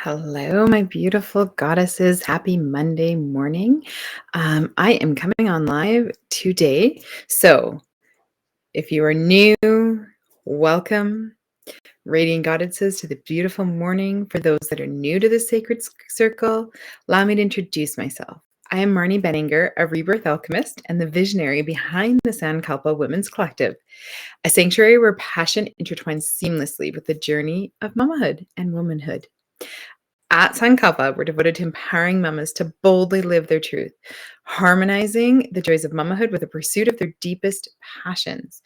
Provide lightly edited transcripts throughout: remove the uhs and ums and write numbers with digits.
Hello, my beautiful goddesses. Happy Monday morning. I am coming on live today. So, if you are new, welcome, radiant goddesses, to the beautiful morning. For those that are new to the sacred circle, allow me to introduce myself. I am Marni Beninger, a Rebirth Alchemist and the visionary behind the Sankalpa Women's Collective, a sanctuary where passion intertwines seamlessly with the journey of mamahood and womanhood. At Sankalpa, we're devoted to empowering mamas to boldly live their truth, harmonizing the joys of mamahood with the pursuit of their deepest passions.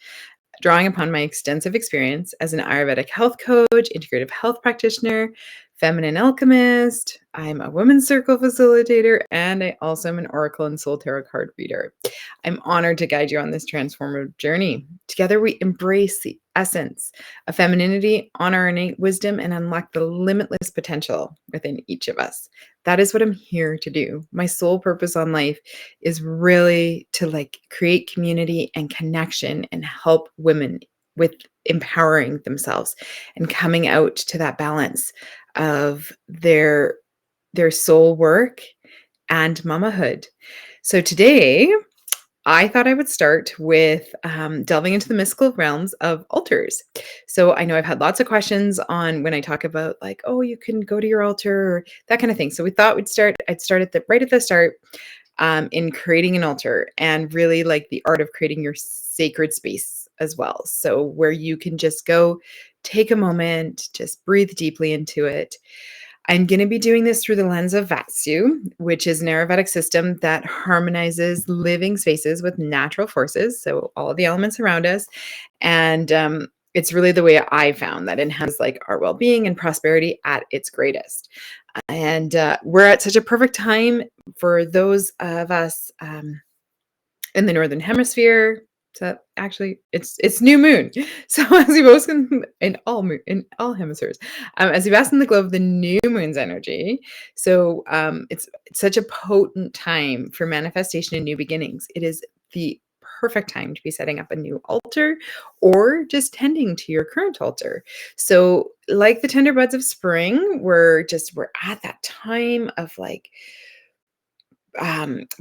Drawing upon my extensive experience as an Ayurvedic health coach, integrative health practitioner, feminine alchemist, I'm a women's circle facilitator, and I also am an oracle and soul tarot card reader. I'm honored to guide you on this transformative journey. Together, we embrace the essence of femininity, honor our innate wisdom, and unlock the limitless potential within each of us. That is what I'm here to do. My sole purpose on life is really to create community and connection and help women with empowering themselves and coming out to that balance of their soul work and mamahood. So today I thought I would start with delving into the mystical realms of altars. So I know I've had lots of questions on when I talk about you can go to your altar or that kind of thing. So we thought I'd start right at the start in creating an altar and really the art of creating your sacred space as well. So where you can just go take a moment, just breathe deeply into it. I'm going to be doing this through the lens of Vastu, which is an Ayurvedic system that harmonizes living spaces with natural forces, so all of the elements around us. And it's really the way I found that enhances our well-being and prosperity at its greatest. And we're at such a perfect time for those of us in the Northern Hemisphere. So actually, it's new moon. So as we both can in all hemispheres, as we bask in the glow of the new moon's energy. So it's such a potent time for manifestation and new beginnings. It is the perfect time to be setting up a new altar or just tending to your current altar. So like the tender buds of spring, we're at that time of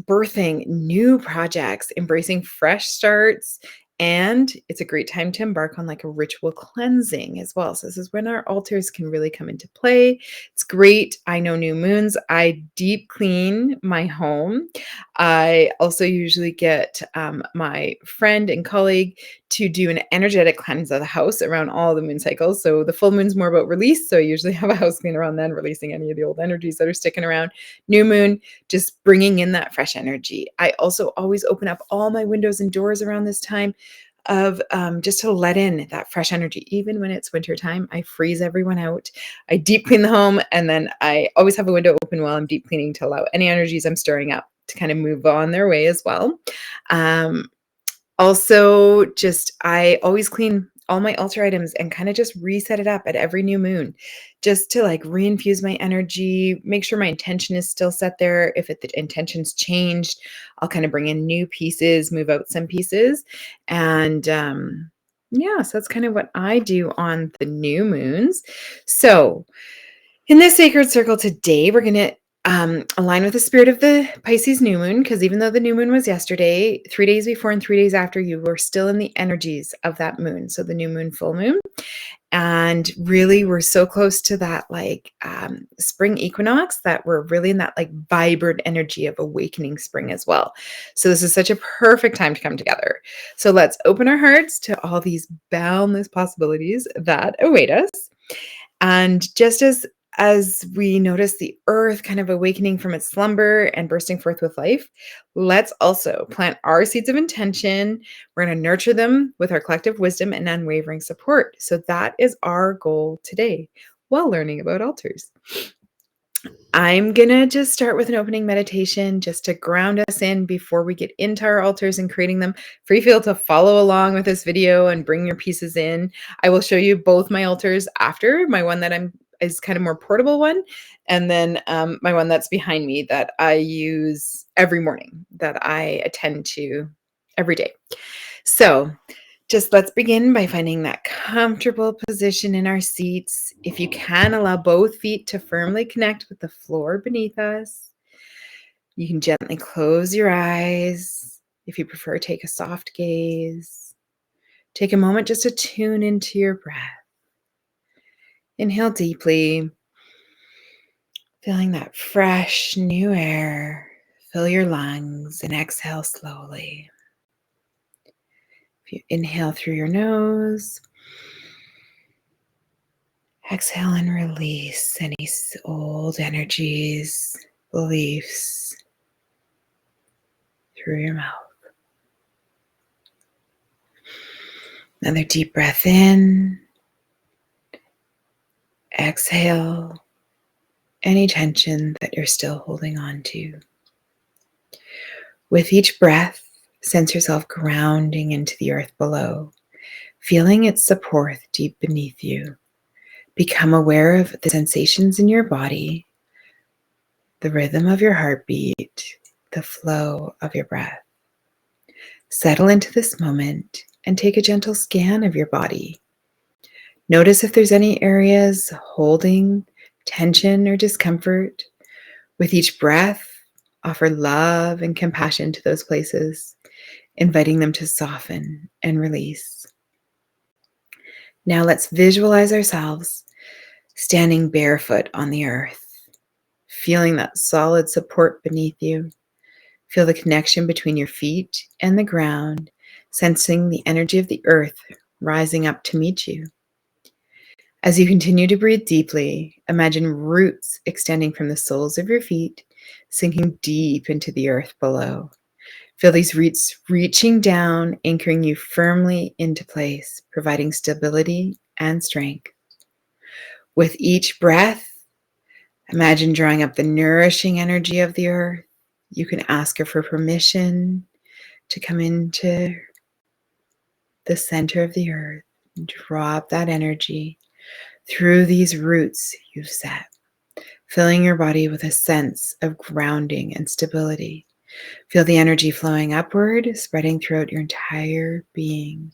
birthing new projects, embracing fresh starts, and it's a great time to embark on a ritual cleansing as well. So this is when our altars can really come into play. It's great. I know new moons, I deep clean my home. I also usually get my friend and colleague to do an energetic cleanse of the house around all the moon cycles. So the full moon's more about release. So I usually have a house clean around then, releasing any of the old energies that are sticking around. New moon, just bringing in that fresh energy. I also always open up all my windows and doors around this time of just to let in that fresh energy. Even when it's winter time, I freeze everyone out. I deep clean the home, and then I always have a window open while I'm deep cleaning to allow any energies I'm stirring up to kind of move on their way as well. Also, I always clean all my altar items and kind of just reset it up at every new moon, just to reinfuse my energy, make sure my intention is still set there. If the intention's changed, I'll kind of bring in new pieces, move out some pieces. And so that's kind of what I do on the new moons. So in this sacred circle today, we're going to align with the spirit of the Pisces new moon, because even though the new moon was yesterday, 3 days before and 3 days after, you were still in the energies of that moon. So the new moon, full moon. And really, we're so close to that spring equinox that we're really in that vibrant energy of awakening spring as well. So this is such a perfect time to come together. So let's open our hearts to all these boundless possibilities that await us. And just as we notice the earth kind of awakening from its slumber and bursting forth with life, let's also plant our seeds of intention. We're going to nurture them with our collective wisdom and unwavering support. So that is our goal today while learning about altars. I'm going to just start with an opening meditation just to ground us in before we get into our altars and creating them. Feel to follow along with this video and bring your pieces in. I will show you both my altars after, my one that is kind of more portable one, and then my one that's behind me that I use every morning, that I attend to every day. So Just let's begin by finding that comfortable position in our seats. If you can, allow both feet to firmly connect with the floor beneath us. You can gently close your eyes. If you prefer, take a soft gaze. Take a moment just to tune into your breath. Inhale deeply, feeling that fresh new air fill your lungs, and exhale slowly. If you inhale through your nose, exhale and release any old energies, beliefs through your mouth. Another deep breath in. Exhale any tension that you're still holding on to. With each breath, sense yourself grounding into the earth below, feeling its support deep beneath you. Become aware of the sensations in your body, the rhythm of your heartbeat, the flow of your breath. Settle into this moment and take a gentle scan of your body. Notice if there's any areas holding tension or discomfort. With each breath, offer love and compassion to those places, inviting them to soften and release. Now let's visualize ourselves standing barefoot on the earth, feeling that solid support beneath you. Feel the connection between your feet and the ground, sensing the energy of the earth rising up to meet you. As you continue to breathe deeply, imagine roots extending from the soles of your feet, sinking deep into the earth below. Feel these roots reaching down, anchoring you firmly into place, providing stability and strength. With each breath, imagine drawing up the nourishing energy of the earth. You can ask her for permission to come into the center of the earth and draw up that energy through these roots you've set, filling your body with a sense of grounding and stability. Feel the energy flowing upward, spreading throughout your entire being,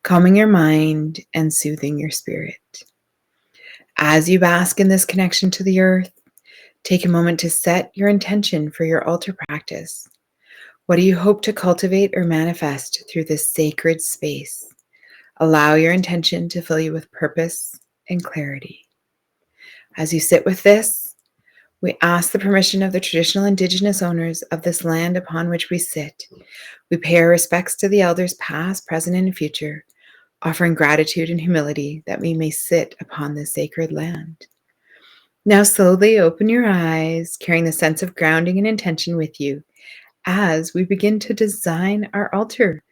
calming your mind and soothing your spirit. As you bask in this connection to the earth, take a moment to set your intention for your altar practice. What do you hope to cultivate or manifest through this sacred space? Allow your intention to fill you with purpose and clarity. As you sit with this, we ask the permission of the traditional indigenous owners of this land upon which we sit. We pay our respects to the elders past, present, and future, offering gratitude and humility that we may sit upon this sacred land. Now slowly open your eyes, carrying the sense of grounding and intention with you as we begin to design our altar.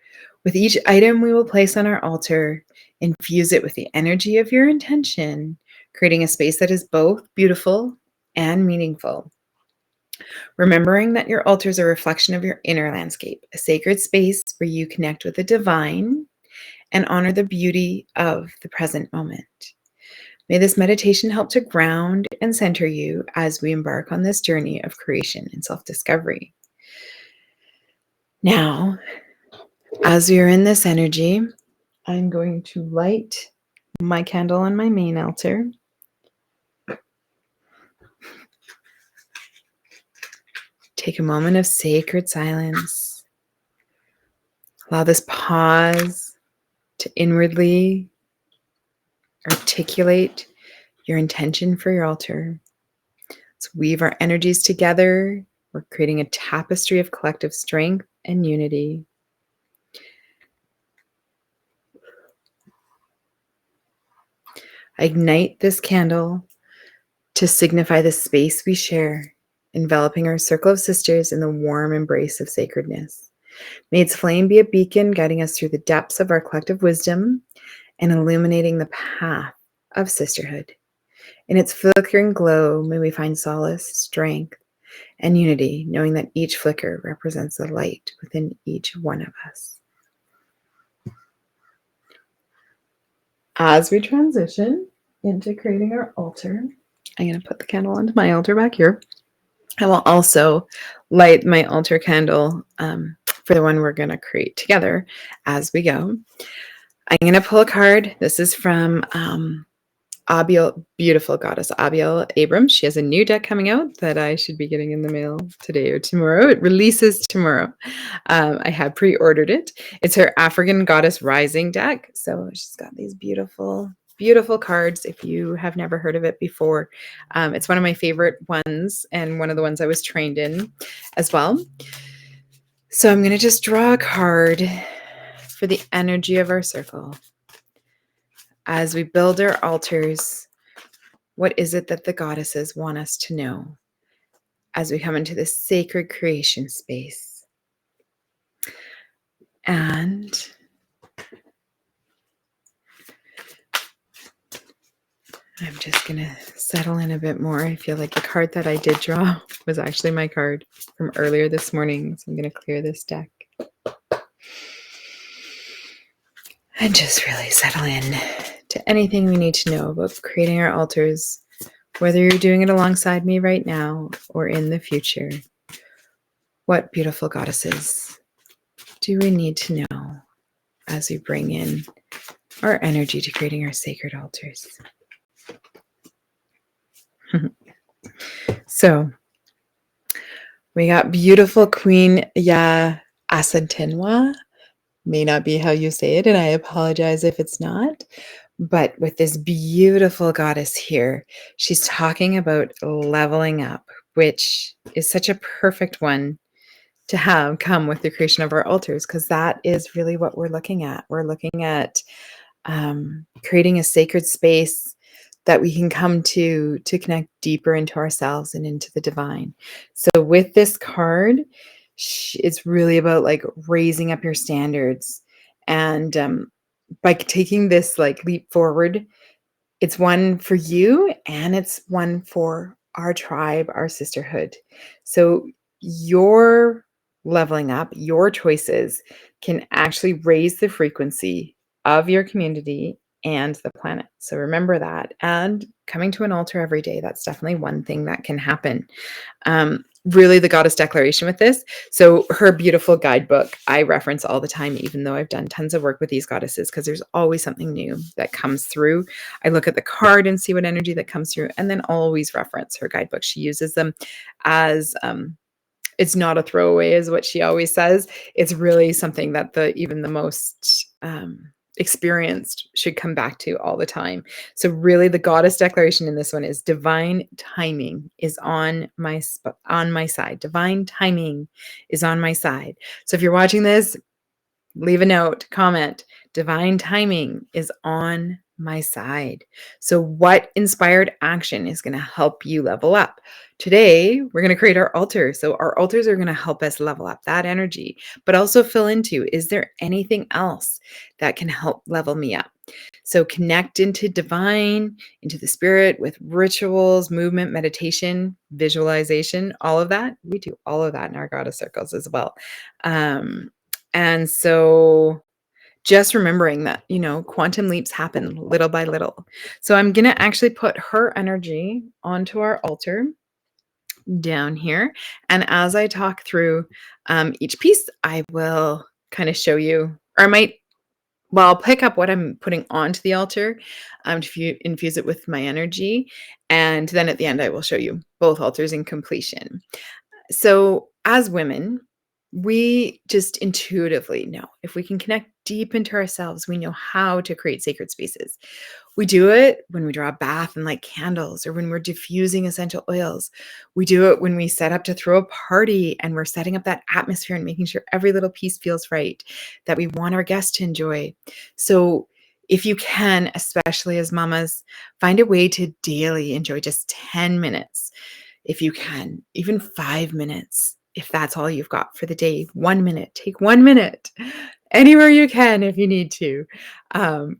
With each item we will place on our altar, infuse it with the energy of your intention, creating a space that is both beautiful and meaningful. Remembering that your altar is a reflection of your inner landscape, a sacred space where you connect with the divine and honor the beauty of the present moment. May this meditation help to ground and center you as we embark on this journey of creation and self-discovery. Now, as we are in this energy, I'm going to light my candle on my main altar. Take a moment of sacred silence. Allow this pause to inwardly articulate your intention for your altar. Let's weave our energies together. We're creating a tapestry of collective strength and unity. I ignite this candle to signify the space we share, enveloping our circle of sisters in the warm embrace of sacredness. May its flame be a beacon guiding us through the depths of our collective wisdom and illuminating the path of sisterhood. In its flickering glow, may we find solace, strength, and unity, knowing that each flicker represents the light within each one of us. As we transition into creating our altar, I'm going to put the candle onto my altar back here. I will also light my altar candle for the one we're going to create together as we go. I'm going to pull a card. This is from Abiel, beautiful goddess Abiel Abrams. She has a new deck coming out that I should be getting in the mail today or tomorrow. It releases tomorrow. I have pre-ordered it. It's her African Goddess Rising deck. So she's got these beautiful, beautiful cards. If you have never heard of it before, it's one of my favorite ones and one of the ones I was trained in as well. So I'm going to just draw a card for the energy of our circle. As we build our altars, what is it that the goddesses want us to know as we come into this sacred creation space? And I'm just going to settle in a bit more. I feel like the card that I did draw was actually my card from earlier this morning. So I'm going to clear this deck. And just really settle in to anything we need to know about creating our altars, whether you're doing it alongside me right now or in the future. What beautiful goddesses do we need to know as we bring in our energy to creating our sacred altars? So we got beautiful Queen Ya Asatenwa. May not be how you say it, and I apologize if it's not. But with this beautiful goddess here, she's talking about leveling up, which is such a perfect one to have come with the creation of our altars, because that is really what we're looking at. We're looking at creating a sacred space that we can come to connect deeper into ourselves and into the divine. So with this card, it's really about like raising up your standards. And by taking this like leap forward, it's one for you and it's one for our tribe, our sisterhood. So your leveling up, your choices can actually raise the frequency of your community and the planet. So remember that. And coming to an altar every day, that's definitely one thing that can happen. Really the goddess declaration with this. So her beautiful guidebook, I reference all the time, even though I've done tons of work with these goddesses, because there's always something new that comes through. I look at the card and see what energy that comes through, and then always reference her guidebook. She uses them as it's not a throwaway, is what she always says. It's really something that even the most experienced should come back to all the time. So really the goddess declaration in this one is divine timing is on my side. Divine timing is on my side. So if you're watching this, leave a note, comment. Divine timing is on my side. So what inspired action is going to help you level up? Today, we're going to create our altar. So our altars are going to help us level up that energy, but also fill into, is there anything else that can help level me up? So connect into divine, into the spirit with rituals, movement, meditation, visualization, all of that. We do all of that in our goddess circles as well. And so just remembering that, quantum leaps happen little by little. So I'm going to actually put her energy onto our altar down here. And as I talk through each piece, I will kind of show you, or I'll pick up what I'm putting onto the altar to infuse it with my energy. And then at the end, I will show you both altars in completion. So as women, we just intuitively know if we can connect deep into ourselves, we know how to create sacred spaces. We do it when we draw a bath and light candles, or when we're diffusing essential oils. We do it when we set up to throw a party and we're setting up that atmosphere and making sure every little piece feels right, that we want our guests to enjoy. So if you can, especially as mamas, find a way to daily enjoy just 10 minutes. If you can, even 5 minutes, if that's all you've got for the day, 1 minute, take 1 minute anywhere you can if you need to.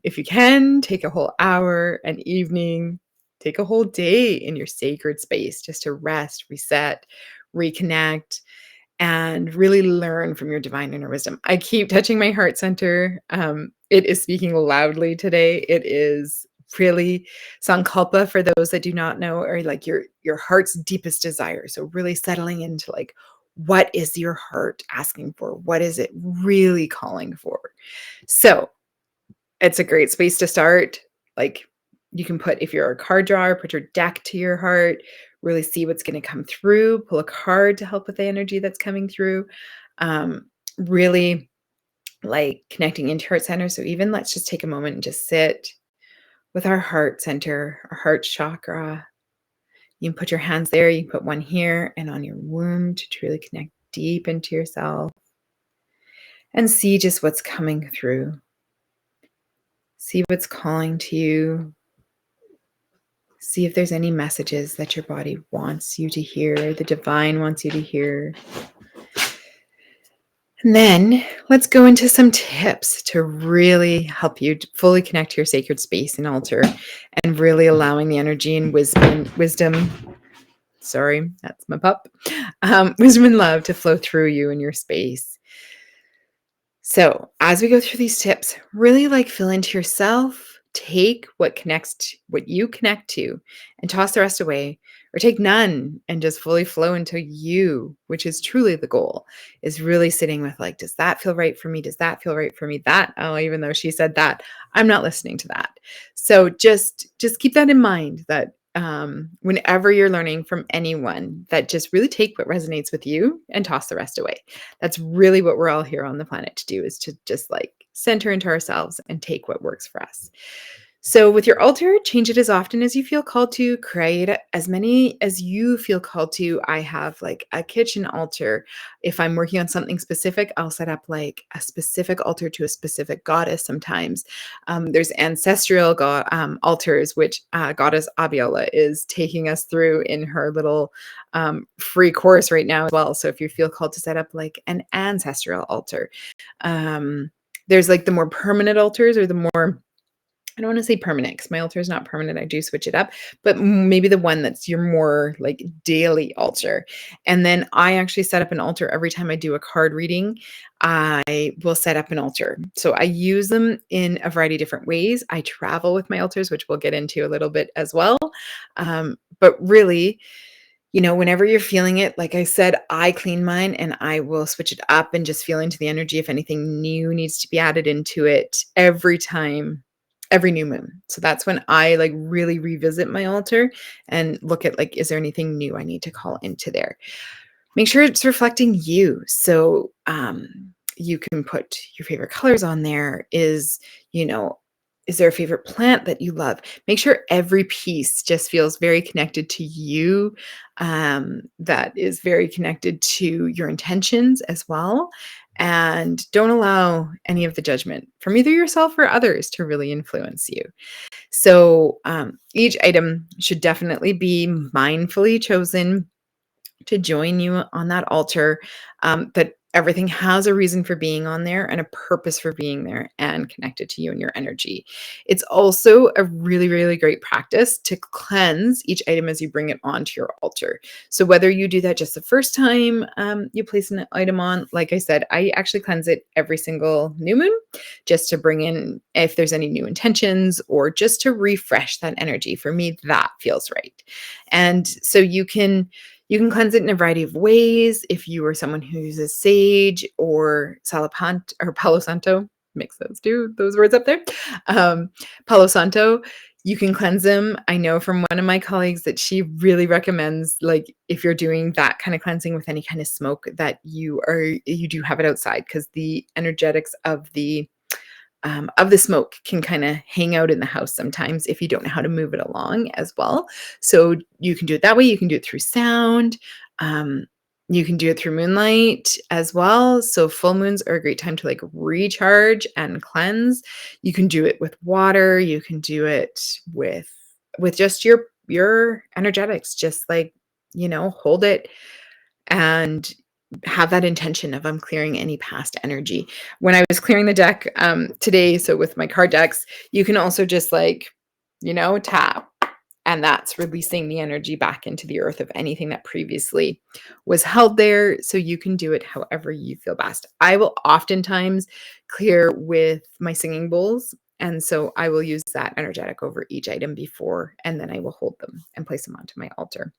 If you can, take a whole hour, an evening, take a whole day in your sacred space just to rest, reset, reconnect, and really learn from your divine inner wisdom. I keep touching my heart center. It is speaking loudly today. It is really Sankalpa, for those that do not know, or like your heart's deepest desire. So really settling into like, what is your heart asking for? What is it really calling for? So it's a great space to start. Like, you can put, if you're a card drawer, put your deck to your heart, really see what's going to come through, pull a card to help with the energy that's coming through. Really like connecting into heart center. So even let's just take a moment and just sit with our heart center, our heart chakra. You can put your hands there, you can put one here and on your womb to truly connect deep into yourself and see just what's coming through. See what's calling to you. See if there's any messages that your body wants you to hear, the divine wants you to hear. And then let's go into some tips to really help you to fully connect to your sacred space and altar, and really allowing the energy and wisdom. Sorry, that's my pup. Wisdom and love to flow through you and your space. So as we go through these tips, really like fill into yourself, take what you connect to and toss the rest away, or take none and just fully flow into you, which is truly the goal, is really sitting with like, does that feel right for me? Does that feel right for me? That, oh, even though she said that, I'm not listening to that. So just keep that in mind, that whenever you're learning from anyone, that just really take what resonates with you and toss the rest away. That's really what we're all here on the planet to do, is to just like center into ourselves and take what works for us. So with your altar, change it as often as you feel called to, create as many as you feel called to. I have like a kitchen altar. If I'm working on something specific, I'll set up like a specific altar to a specific goddess sometimes. There's ancestral altars, which goddess Abiola is taking us through in her little free course right now as well. So if you feel called to set up like an ancestral altar, there's like the more permanent altars, or the more, I don't want to say permanent because my altar is not permanent. I do switch it up, but maybe the one that's your more like daily altar. And then I actually set up an altar every time I do a card reading. I will set up an altar. So I use them in a variety of different ways. I travel with my altars, which we'll get into a little bit as well. But really, whenever you're feeling it, like I said, I clean mine and I will switch it up and just feel into the energy if anything new needs to be added into it every time, every new moon. So that's when I like really revisit my altar and look at like, is there anything new I need to call into there? Make sure it's reflecting you. So you can put your favorite colors on there. Is there a favorite plant that you love? Make sure every piece just feels very connected to you, that is very connected to your intentions as well. And don't allow any of the judgment from either yourself or others to really influence you. So each item should definitely be mindfully chosen to join you on that altar, that everything has a reason for being on there and a purpose for being there and connected to you and your energy. It's also a really, really great practice to cleanse each item as you bring it onto your altar. So whether you do that just the first time you place an item on, like I said, I actually cleanse it every single new moon, just to bring in if there's any new intentions, or just to refresh that energy. For me, that feels right. And so you can cleanse it in a variety of ways. If you are someone who uses sage or salapant or palo santo, mix those words up there. Palo santo, you can cleanse them. I know from one of my colleagues that she really recommends, like, if you're doing that kind of cleansing with any kind of smoke, that you do have it outside, because the energetics of the smoke can kind of hang out in the house sometimes if you don't know how to move it along as well. So you can do it that way. You can do it through sound. You can do it through moonlight as well. So full moons are a great time to like recharge and cleanse. You can do it with water. You can do it with just your energetics. Just like, hold it and have that intention of, I'm clearing any past energy. When I was clearing the deck today, so with my card decks, you can also just like, tap, and that's releasing the energy back into the earth of anything that previously was held there. So you can do it however you feel best. I will oftentimes clear with my singing bowls. And so I will use that energetic over each item before, and then I will hold them and place them onto my altar.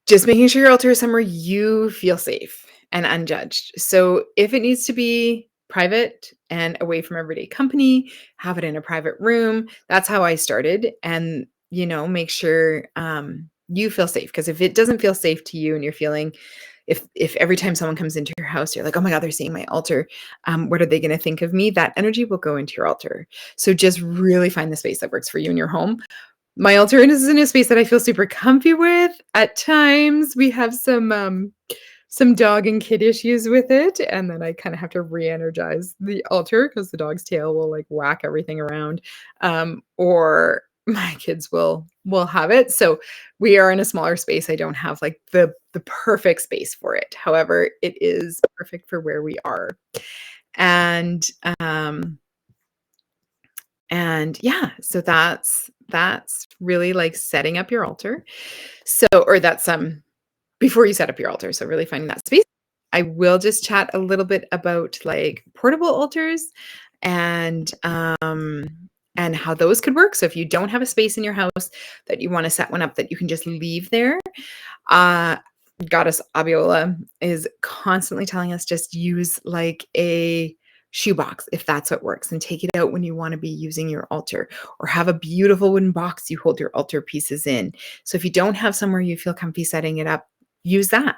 Just making sure your altar is somewhere you feel safe and unjudged. So if it needs to be private and away from everyday company, have it in a private room. That's how I started. And, make sure you feel safe. Because if it doesn't feel safe to you and you're feeling, if every time someone comes into your house, you're like, oh my God, they're seeing my altar. What are they going to think of me? That energy will go into your altar. So just really find the space that works for you in your home. My altar is in a space that I feel super comfy with. At times we have some dog and kid issues with it, and then I kind of have to re-energize the altar because the dog's tail will like whack everything around, or my kids will have it. So we are in a smaller space. I don't have like the perfect space for it. However, it is perfect for where we are, and yeah, so that's really like setting up your altar. So, or that's before you set up your altar. So really finding that space. I will just chat a little bit about like portable altars and how those could work. So if you don't have a space in your house that you want to set one up that you can just leave there, uh Goddess Abiola is constantly telling us just use like a shoebox if that's what works, and take it out when you want to be using your altar, or have a beautiful wooden box you hold your altar pieces in. So if you don't have somewhere you feel comfy setting it up, use that.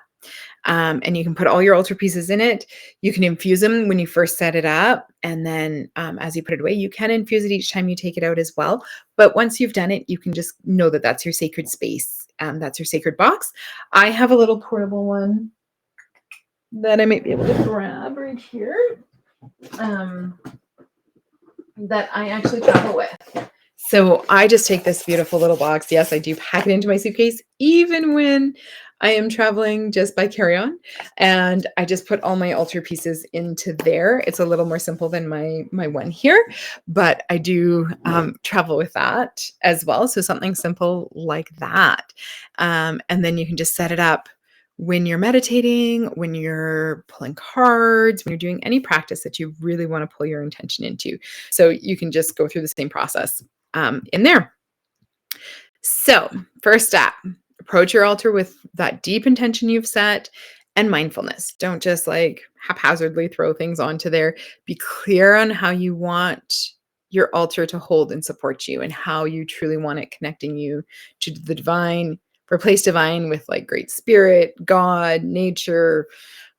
And you can put all your altar pieces in it. You can infuse them when you first set it up. And then as you put it away, you can infuse it each time you take it out as well. But once you've done it, you can just know that that's your sacred space. That's your sacred box. I have a little portable one that I might be able to grab right here, that I actually travel with. So I just take this beautiful little box. Yes, I do pack it into my suitcase, even when I am traveling just by carry-on. And I just put all my altar pieces into there. It's a little more simple than my one here, but I do travel with that as well. So something simple like that. And then you can just set it up when you're meditating, when you're pulling cards, when you're doing any practice that you really want to pull your intention into. So you can just go through the same process in there. So first step, approach your altar with that deep intention you've set and mindfulness. Don't just like haphazardly throw things onto there. Be clear on how you want your altar to hold and support you, and how you truly want it connecting you to the divine. Replace divine with like great spirit, God, nature,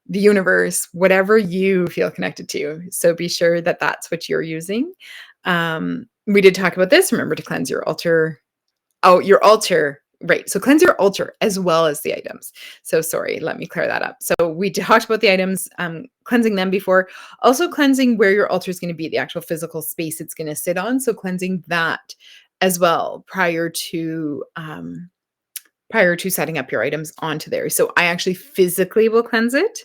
the universe, whatever you feel connected to. So be sure that that's what you're using. We did talk about this. Remember to cleanse your altar. Oh, your altar. Right. So cleanse your altar as well as the items. So sorry, let me clear that up. So we talked about the items, cleansing them before, also cleansing where your altar is going to be, the actual physical space it's going to sit on. So cleansing that as well prior to setting up your items onto there. So I actually physically will cleanse it,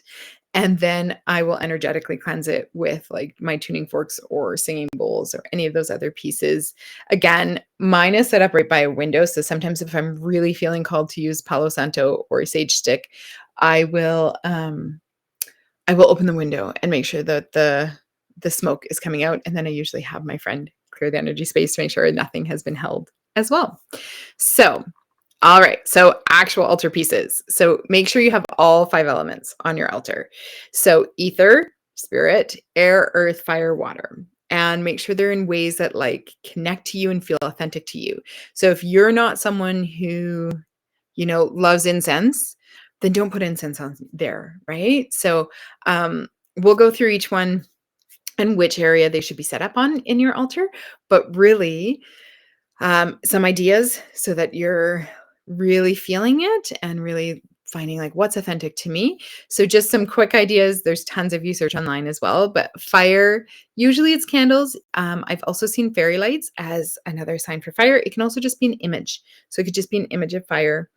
and then I will energetically cleanse it with like my tuning forks or singing bowls or any of those other pieces. Again, mine is set up right by a window. So sometimes if I'm really feeling called to use Palo Santo or sage stick, I will open the window and make sure that the smoke is coming out. And then I usually have my friend clear the energy space to make sure nothing has been held as well. So all right. So actual altar pieces. So make sure you have all 5 elements on your altar. So ether, spirit, air, earth, fire, water. And make sure they're in ways that like connect to you and feel authentic to you. So if you're not someone who, loves incense, then don't put incense on there, right? So we'll go through each one and which area they should be set up on in your altar. But really, some ideas so that you're really feeling it and really finding like what's authentic to me. So just some quick ideas. There's tons of research online as well, but fire, usually it's candles. I've also seen fairy lights as another sign for fire. It can also just be an image. So it could just be an image of fire.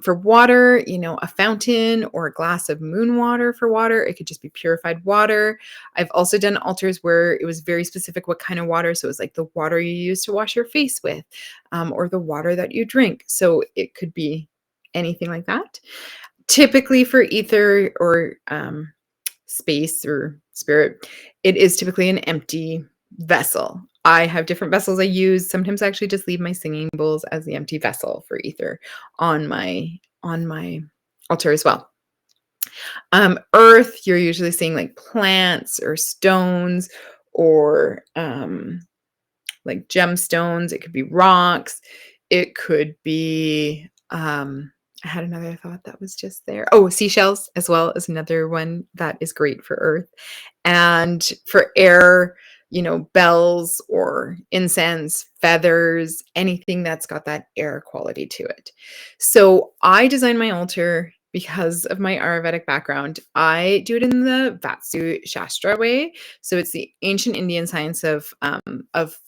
For water, a fountain or a glass of moon water for water. It could just be purified water. I've also done altars where it was very specific what kind of water. So it was like the water you use to wash your face with, or the water that you drink. So it could be anything like that. Typically for ether or space or spirit, it is typically an empty vessel. I have different vessels I use. Sometimes I actually just leave my singing bowls as the empty vessel for ether on my altar as well. Earth, you're usually seeing like plants or stones or like gemstones. It could be rocks. It could be, I had another thought that was just there. Oh, seashells as well is another one that is great for earth. And for air, bells or incense, feathers, anything that's got that air quality to it. So I designed my altar because of my Ayurvedic background. I do it in the Vastu Shastra way. So it's the ancient Indian science of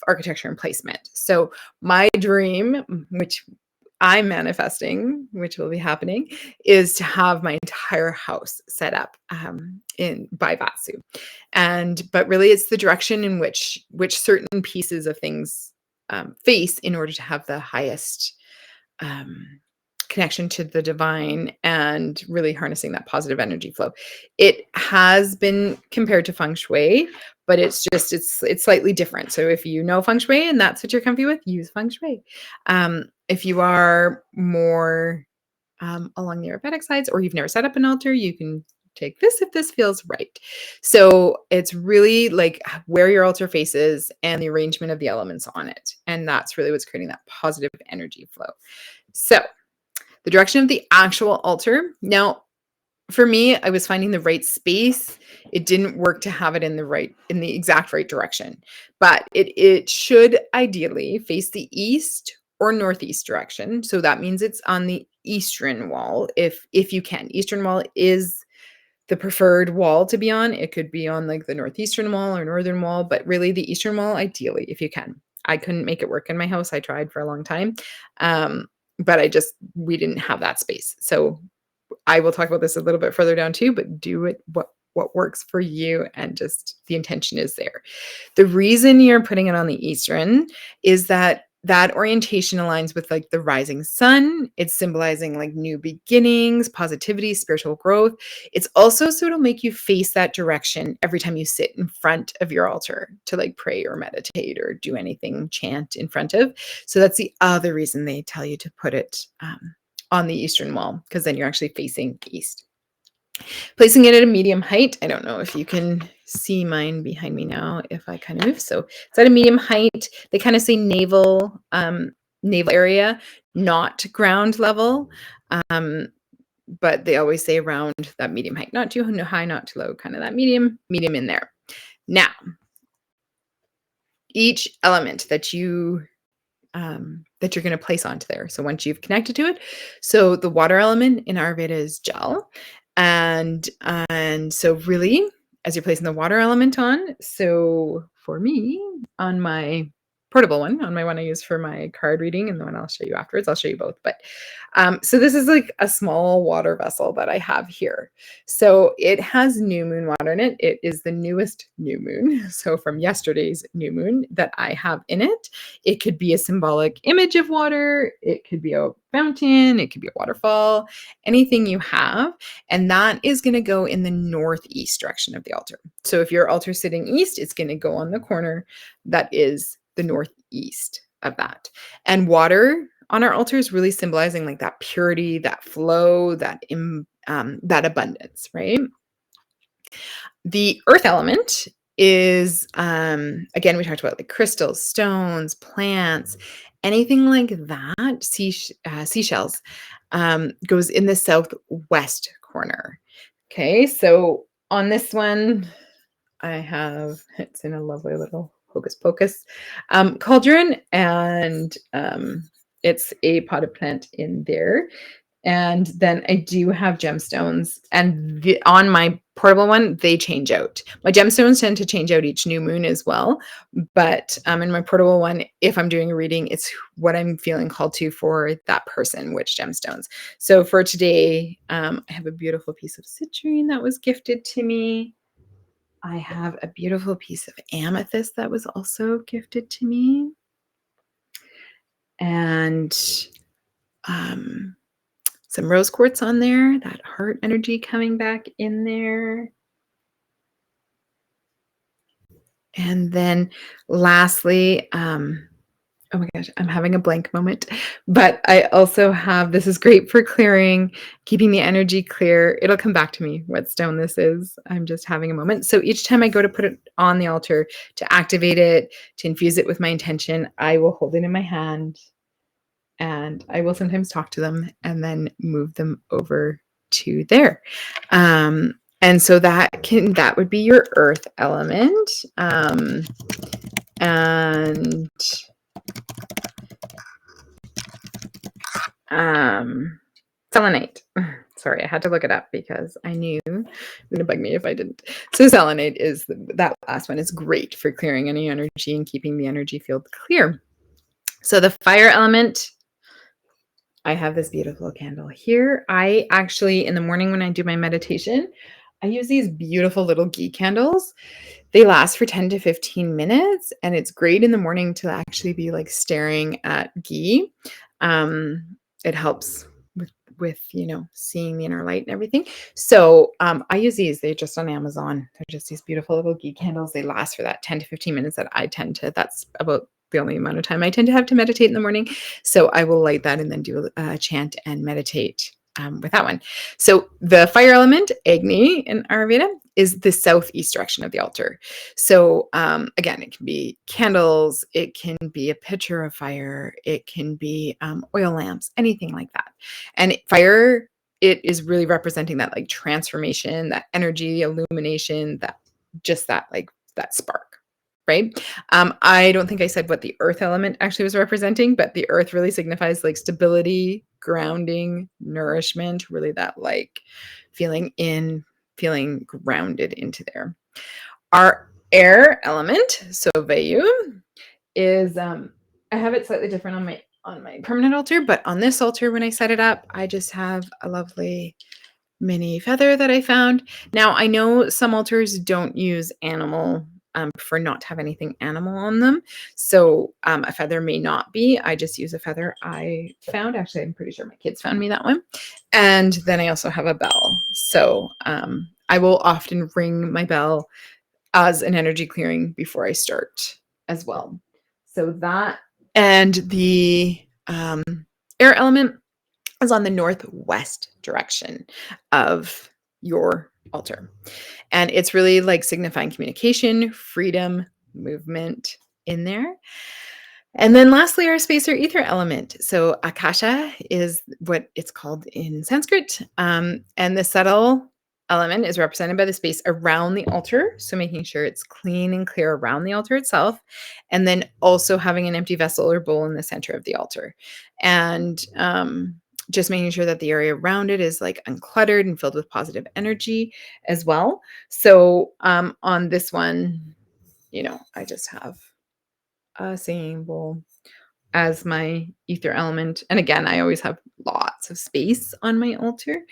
architecture and placement. So my dream, which I'm manifesting, which will be happening, is to have my entire house set up in by Vastu, but really it's the direction in which certain pieces of things face in order to have the highest um, connection to the divine and really harnessing that positive energy flow. It has been compared to feng shui, but it's slightly different. So if you know feng shui and that's what you're comfy with, use feng shui. If you are more along the Ayurvedic sides, or you've never set up an altar, you can take this if this feels right. So it's really like where your altar faces and the arrangement of the elements on it. And that's really what's creating that positive energy flow. So the direction of the actual altar. Now, for me, I was finding the right space. It didn't work to have it in the exact right direction, but it should ideally face the east or northeast direction. So that means it's on the eastern wall if you can. Eastern wall is the preferred wall to be on. It could be on like the northeastern wall or northern wall, but really the eastern wall ideally if you can. I couldn't make it work in my house. I tried for a long time. But we didn't have that space. So I will talk about this a little bit further down too, but do it what works for you, and just the intention is there. The reason you're putting it on the eastern is that orientation aligns with like the rising sun. It's symbolizing like new beginnings, positivity, spiritual growth. It's also so it'll make you face that direction every time you sit in front of your altar to like pray or meditate or do anything, chant in front of. So that's the other reason they tell you to put it on the eastern wall, because then you're actually facing east. Placing it at a medium height. I don't know if you can see mine behind me now if I kind of move. So it's at a medium height. They kind of say navel area, not ground level. But they always say around that medium height, not too high, not too low, kind of that medium in there. Now, each element that you're going to place onto there. So once you've connected to it, so the water element in Ayurveda is gel. And so really, as you're placing the water element on, so for me, on my portable one, on my one I use for my card reading, and the one I'll show you afterwards, I'll show you both. But so this is like a small water vessel that I have here. So it has new moon water in it. It is the newest new moon. So from yesterday's new moon that I have in it. It could be a symbolic image of water. It could be a fountain. It could be a waterfall, anything you have. And that is going to go in the northeast direction of the altar. So if your altar is sitting east, it's going to go on the corner that is the northeast of that. And water on our altar is really symbolizing like that purity, that flow, that abundance, right? The earth element is, again, we talked about like crystals, stones, plants, anything like that. Seashells goes in the southwest corner. Okay, so on this one, it's in a lovely little hocus pocus cauldron, and it's a potted plant in there. And then I do have gemstones, and on my portable one, they change out. My gemstones tend to change out each new moon as well. But in my portable one, if I'm doing a reading, it's what I'm feeling called to for that person, which gemstones. So for today, I have a beautiful piece of citrine that was gifted to me. I have a beautiful piece of amethyst that was also gifted to me. And some rose quartz on there, that heart energy coming back in there. And then lastly, Oh my gosh, I'm having a blank moment. But I also have, this is great for clearing, keeping the energy clear. It'll come back to me what stone this is. I'm just having a moment. So each time I go to put it on the altar, to activate it, to infuse it with my intention, I will hold it in my hand and I will sometimes talk to them and then move them over to there. And so that would be your earth element. And selenite. Sorry, I had to look it up because I knew it was going to bug me if I didn't. So selenite is that last one is great for clearing any energy and keeping the energy field clear. So the fire element, I have this beautiful candle here. I actually, in the morning when I do my meditation, I use these beautiful little ghee candles. They last for 10 to 15 minutes, and it's great in the morning to actually be like staring at ghee. It helps with seeing the inner light and everything. So I use these. They're just on Amazon. They're just these beautiful little ghee candles. They last for that 10 to 15 minutes that I tend to. That's about the only amount of time I tend to have to meditate in the morning. So I will light that and then do a chant and meditate with that one. So the fire element, Agni in Ayurveda, is the southeast direction of the altar. So again, it can be candles, it can be a pitcher of fire, it can be oil lamps, anything like that. And fire, it is really representing that like transformation, that energy, illumination, that spark. Right. I don't think I said what the earth element actually was representing, but the earth really signifies like stability, grounding, nourishment, really that like feeling grounded into there. Our air element, so Vayu, is I have it slightly different on my permanent altar, but on this altar when I set it up, I just have a lovely mini feather that I found. Now I know some altars don't use animal, prefer not to have anything animal on them. So a feather may not be. I just use a feather I found. Actually, I'm pretty sure my kids found me that one. And then I also have a bell. So I will often ring my bell as an energy clearing before I start as well. So that, and the air element is on the northwest direction of your altar. And it's really like signifying communication, freedom, movement in there. And then lastly, our space or ether element. So Akasha is what it's called in Sanskrit. And the subtle element is represented by the space around the altar. So making sure it's clean and clear around the altar itself. And then also having an empty vessel or bowl in the center of the altar. And just making sure that the area around it is like uncluttered and filled with positive energy as well. So on this one, I just have a singing bowl as my ether element. And again, I always have lots of space on my altar.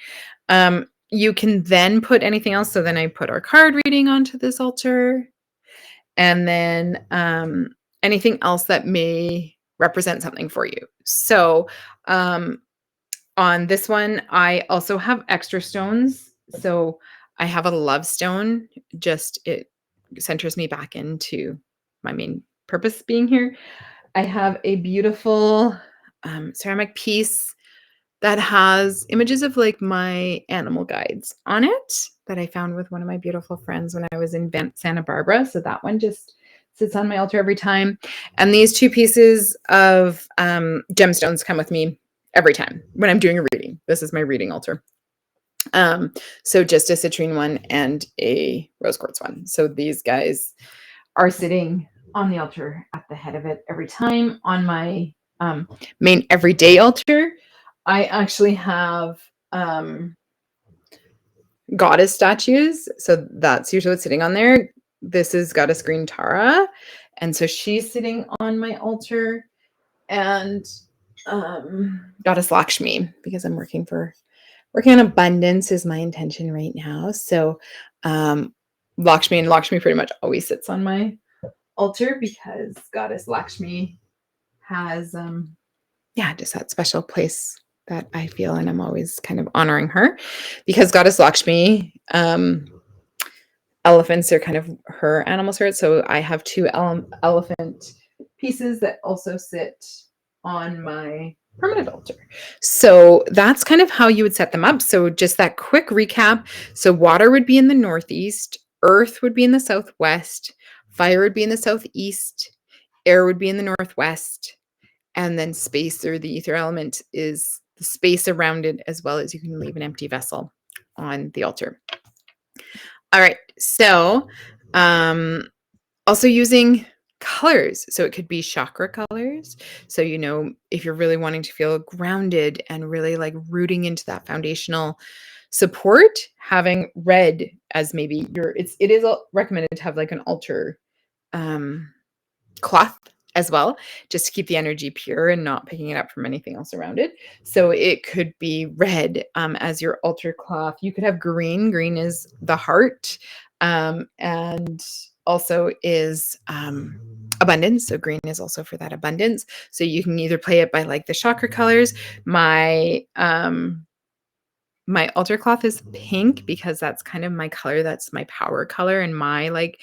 You can then put anything else. So then I put our card reading onto this altar. And then anything else that may represent something for you. So on this one, I also have extra stones. So I have a love stone. Just it centers me back into my main purpose being here. I have a beautiful ceramic piece that has images of like my animal guides on it that I found with one of my beautiful friends when I was in Santa Barbara. So that one just sits on my altar every time. And these two pieces of gemstones come with me every time when I'm doing a reading. This is my reading altar. So just a citrine one and a rose quartz one. So these guys are sitting on the altar at the head of it every time. On my main everyday altar, I actually have goddess statues. So that's usually what's sitting on there. This is goddess Green Tara. And so she's sitting on my altar. And goddess Lakshmi, because I'm working on abundance is my intention right now. So Lakshmi pretty much always sits on my altar because goddess Lakshmi has just that special place that I feel, and I'm always kind of honoring her because goddess Lakshmi, elephants are kind of her animal spirit. So I have two elephant pieces that also sit on my permanent altar. So that's kind of how you would set them up. So just that quick recap. So water would be in the northeast, earth would be in the southwest, fire would be in the southeast, air would be in the northwest, and then space, or the ether element, is the space around it, as well as you can leave an empty vessel on the altar. All right. So also using colors. So it could be chakra colors. So, if you're really wanting to feel grounded and really like rooting into that foundational support, having red as maybe it is recommended to have like an altar cloth as well, just to keep the energy pure and not picking it up from anything else around it. So it could be red as your altar cloth. You could have green. Green is the heart, and also is abundance. So green is also for that abundance. So you can either play it by like the chakra colors. My altar cloth is pink because that's kind of my color. That's my power color and my like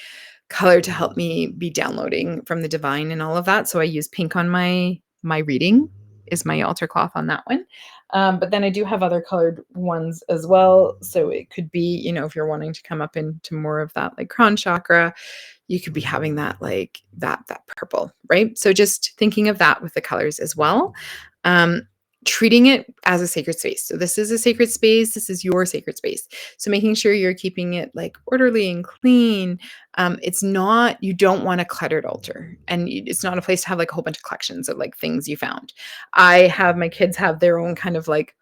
color to help me be downloading from the divine and all of that. So I use pink on my reading, is my altar cloth on that one. But then I do have other colored ones as well. So it could be, if you're wanting to come up into more of that like crown chakra, you could be having that like that purple, right? So just thinking of that with the colors as well. Treating it as a sacred space. So this is a sacred space. This is your sacred space. So making sure you're keeping it like orderly and clean. You don't want a cluttered altar, and it's not a place to have like a whole bunch of collections of like things you found. I have my kids have their own kind of like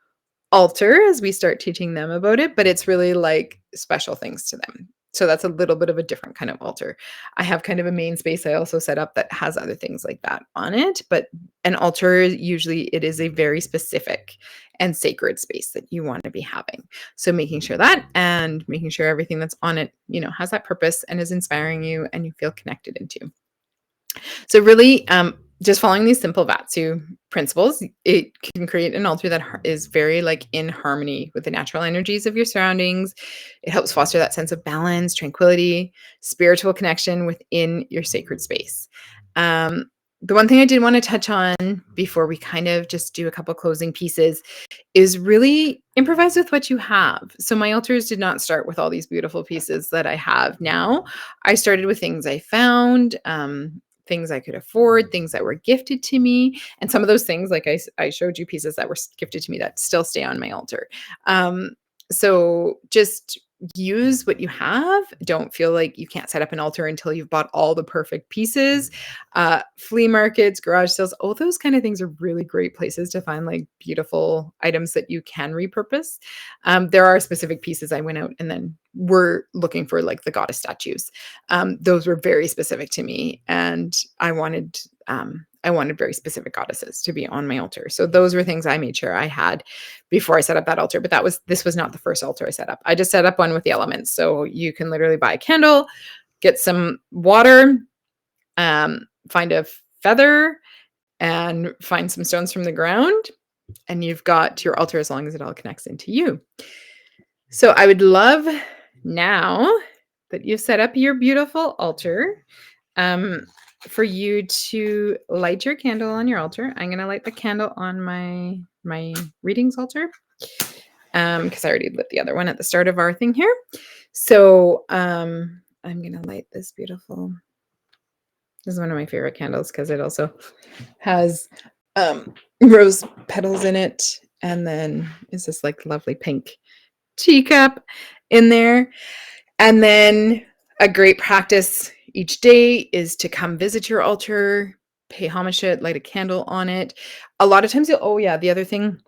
altar as we start teaching them about it, but it's really like special things to them. So that's a little bit of a different kind of altar. I have kind of a main space I also set up that has other things like that on it, but an altar, usually it is a very specific and sacred space that you want to be having. So making sure that, and making sure everything that's on it, has that purpose and is inspiring you and you feel connected into. So really, just following these simple Vastu principles, it can create an altar that is very like in harmony with the natural energies of your surroundings. It helps foster that sense of balance, tranquility, spiritual connection within your sacred space. The one thing I did want to touch on before we kind of just do a couple closing pieces is really improvise with what you have. So my altars did not start with all these beautiful pieces that I have now. I started with things I found, things I could afford, things that were gifted to me. And some of those things, like I showed you pieces that were gifted to me that still stay on my altar. So just use what you have. Don't feel like you can't set up an altar until you've bought all the perfect pieces. Flea markets, garage sales, all those kind of things are really great places to find like beautiful items that you can repurpose. There are specific pieces I went out and then were looking for, like the goddess statues. Those were very specific to me, and I wanted very specific goddesses to be on my altar. So those were things I made sure I had before I set up that altar. But this was not the first altar I set up. I just set up one with the elements. So you can literally buy a candle, get some water, find a feather, and find some stones from the ground, and you've got your altar, as long as it all connects into you. So I would love, now that you've set up your beautiful altar, for you to light your candle on your altar. I'm going to light the candle on my readings altar, because I already lit the other one at the start of our thing here. So I'm going to light this beautiful. This is one of my favorite candles because it also has rose petals in it, and then is this like lovely pink teacup in there. And then a great practice each day is to come visit your altar, pay homage to it, light a candle on it. A lot of times the other thing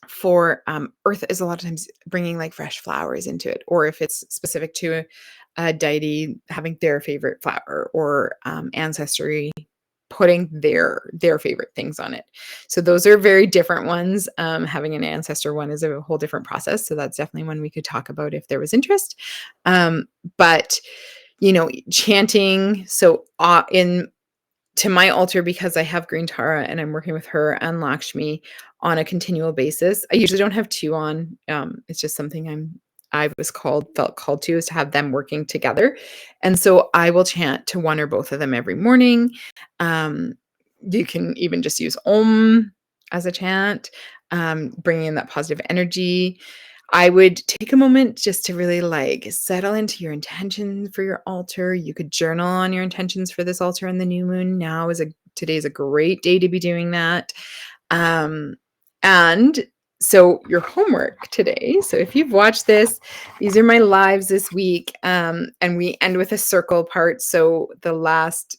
for earth is a lot of times bringing like fresh flowers into it, or if it's specific to a deity, having their favorite flower, or ancestry, putting their favorite things on it. So those are very different ones. Having an ancestor one is a whole different process. So that's definitely one we could talk about if there was interest. But chanting. So to my altar, because I have Green Tara and I'm working with her and Lakshmi on a continual basis. I usually don't have two on. It's just something I felt called to, is to have them working together. And so I will chant to one or both of them every morning. You can even just use Om as a chant, bringing in that positive energy. I would take a moment just to really like settle into your intention for your altar. You could journal on your intentions for this altar on the new moon. Today is a great day to be doing that. And so your homework today. So if you've watched this, these are my lives this week. And we end with a circle part. So the last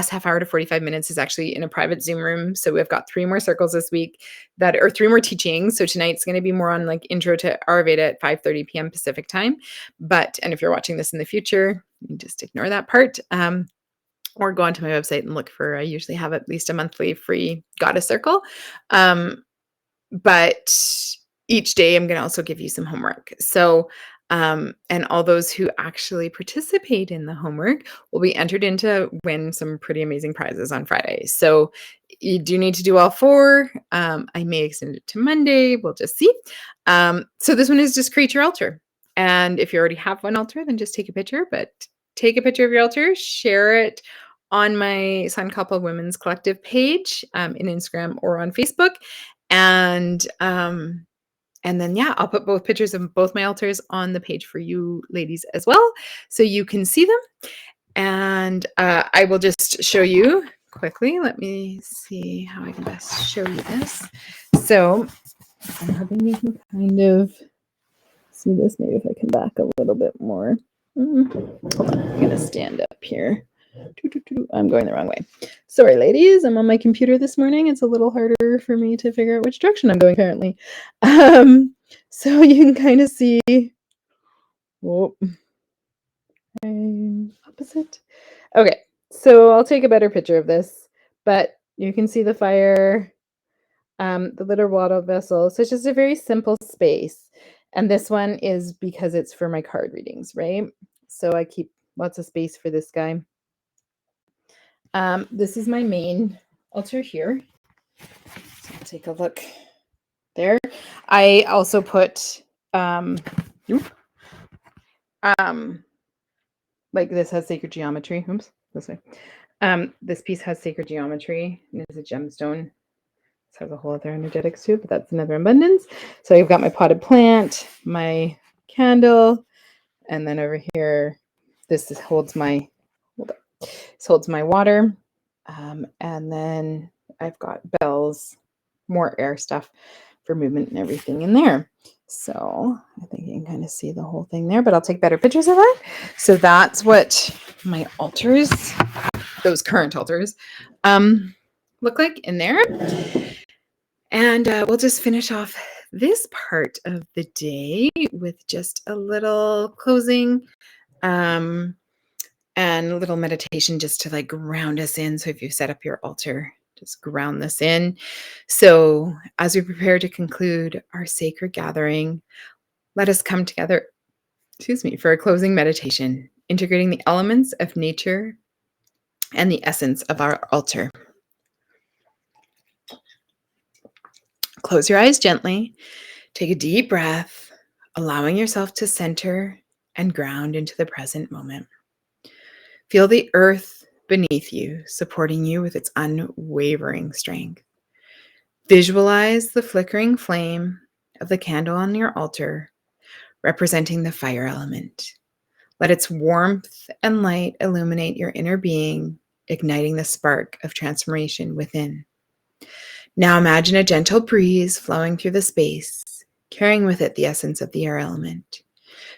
half hour to 45 minutes is actually in a private Zoom room. So we've got 3 more circles this week or 3 more teachings. So tonight's going to be more on like intro to Ayurveda at 5:30 p.m. Pacific time. And if you're watching this in the future, you can just ignore that part. Or go onto my website and look I usually have at least a monthly free goddess circle. But each day I'm going to also give you some homework. So, and all those who actually participate in the homework will be entered in to win some pretty amazing prizes on Friday. So you do need to do all 4. I may extend it to Monday. We'll just see. So this one is just create your altar. And if you already have one altar, then just take a picture, but take a picture of your altar, share it on my Sankalpa Women's Collective page in Instagram or on Facebook. And then, yeah, I'll put both pictures of both my altars on the page for you ladies as well, so you can see them. And I will just show you quickly. Let me see how I can best show you this. So I'm hoping you can kind of see this. Maybe if I can back a little bit more. Hold on, I'm going to stand up here. I'm going the wrong way. Sorry, ladies. I'm on my computer this morning. It's a little harder for me to figure out which direction I'm going currently. So you can kind of see. Whoop. Opposite. Okay, so I'll take a better picture of this, but you can see the fire, the little water vessel. So it's just a very simple space. And this one is because it's for my card readings, right? So I keep lots of space for this guy. This is my main altar here. So I'll take a look there. I also put like this has sacred geometry. Oops, this way. This piece has sacred geometry and is a gemstone. This has a whole other energetics too, but that's another abundance. So I've got my potted plant, my candle, and then over here, this holds my water. And then I've got bells, more air stuff for movement and everything in there. So I think you can kind of see the whole thing there, but I'll take better pictures of that. So that's what my altars, those current altars, look like in there. And we'll just finish off this part of the day with just a little closing and a little meditation just to like ground us in. So if you set up your altar, just ground this in. So as we prepare to conclude our sacred gathering, let us come together, for a closing meditation, integrating the elements of nature and the essence of our altar. Close your eyes gently. Take a deep breath, allowing yourself to center and ground into the present moment. Feel the earth beneath you, supporting you with its unwavering strength. Visualize the flickering flame of the candle on your altar, representing the fire element. Let its warmth and light illuminate your inner being, igniting the spark of transformation within. Now imagine a gentle breeze flowing through the space, carrying with it the essence of the air element.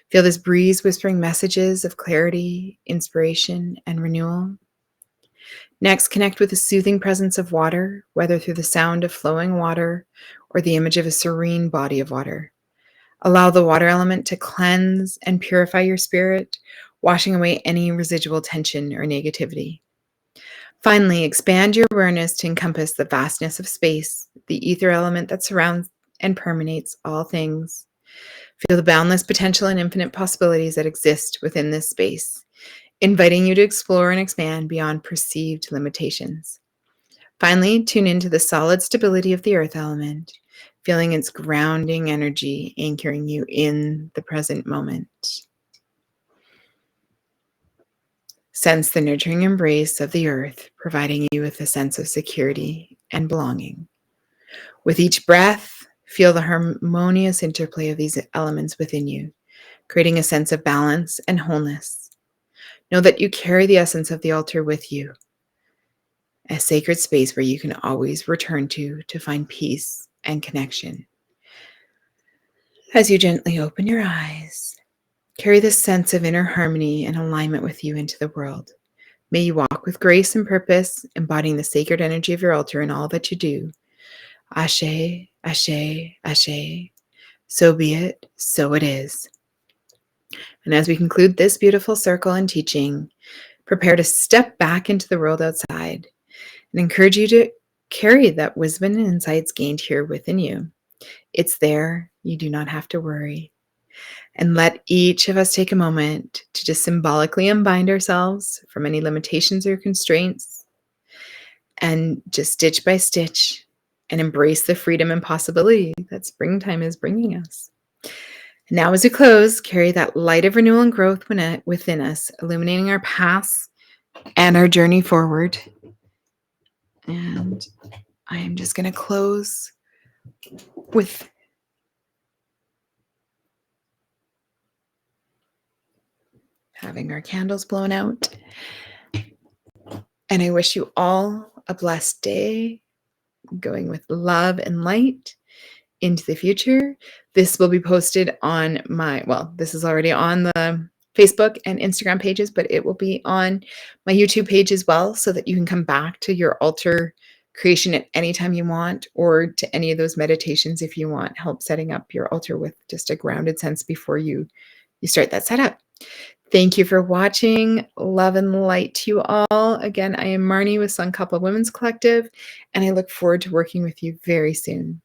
Feel this breeze whispering messages of clarity, inspiration, and renewal. Next, connect with the soothing presence of water, whether through the sound of flowing water or the image of a serene body of water. Allow the water element to cleanse and purify your spirit, washing away any residual tension or negativity. Finally, expand your awareness to encompass the vastness of space, the ether element that surrounds and permeates all things. Feel the boundless potential and infinite possibilities that exist within this space, inviting you to explore and expand beyond perceived limitations. Finally, tune into the solid stability of the earth element. feeling its grounding energy anchoring you in the present moment. Sense the nurturing embrace of the earth, providing you with a sense of security and belonging. With each breath, feel the harmonious interplay of these elements within you, creating a sense of balance and wholeness. Know that you carry the essence of the altar with you, a sacred space where you can always return to find peace and connection. As you gently open your eyes, carry this sense of inner harmony and alignment with you into the world. May you walk with grace and purpose, embodying the sacred energy of your altar in all that you do. Ashe, ashe, ashe. So be it, so it is. And as we conclude this beautiful circle and teaching, prepare to step back into the world outside and encourage you to carry that wisdom and insights gained here within you. It's there. You do not have to worry. And let each of us take a moment to just symbolically unbind ourselves from any limitations or constraints, and just stitch by stitch and embrace the freedom and possibility that springtime is bringing us. Now, as we close, carry that light of renewal and growth within us, illuminating our paths and our journey forward. And I am just going to close with having our candles blown out. And I wish you all a blessed day, going with love and light into the future. This will be posted on this is already on the Facebook and Instagram pages, but it will be on my YouTube page as well, so that you can come back to your altar creation at any time you want, or to any of those meditations if you want help setting up your altar with just a grounded sense before you start that setup. Thank you for watching. Love and light to you all. Again, I am Marni with Sankalpa Women's Collective, and I look forward to working with you very soon.